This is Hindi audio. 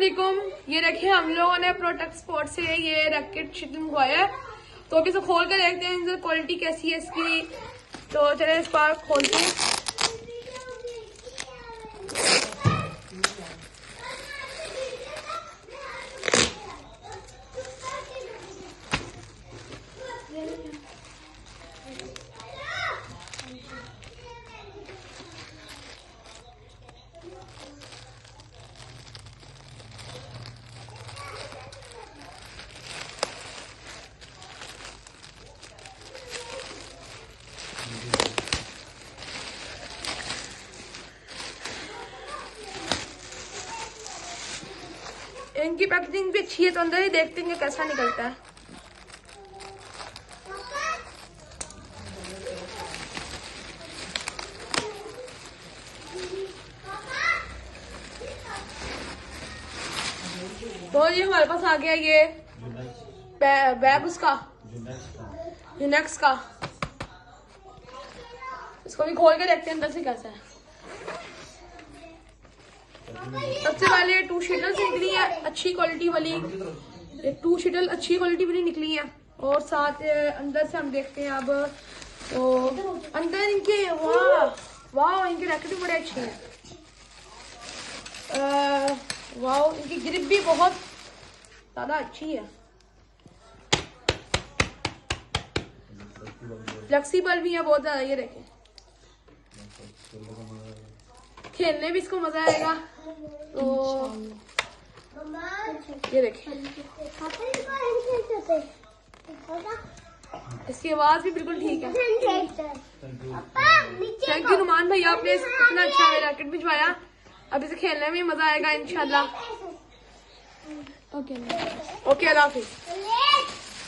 वालेकुम। ये देखिए हम लोगों ने प्रोटेक्ट स्पोर्ट से ये रैकेट शीट मंगवाया है, तो अभी इसे खोल कर देखते हैं इनसे क्वालिटी कैसी है इसकी। तो चले इस बार खोलते हैं। इनकी पैकेजिंग भी अच्छी है, तो अंदर ही देखते हैं कैसा निकलता है। तो ये हमारे पास आ गया ये बैग उसका यूनेक्स का। इसको भी खोल के देखते हैं अंदर से कैसा है। सबसे पहले 2 शीटल निकली है अच्छी क्वालिटी वाली, 2 शीटल अच्छी क्वालिटी वाली निकली है। और साथ अंदर से हम देखते हैं अब। तो अंदर इनके वाह इनके रैकेट भी बड़े अच्छे हैं। वाह इनकी ग्रिप भी बहुत ज्यादा अच्छी है, फ्लेक्सिबल भी है बहुत ज्यादा। ये देखें, खेलने भी इसको मजा आएगा। तो ये देखिए इसकी आवाज भी बिल्कुल ठीक है। थैंक यू नुमान भैया, आपने इतना अच्छा रैकेट भिजवाया। अब इसे खेलने में मजा आएगा इंशाल्लाह। ओके अल्लाह हाफिज।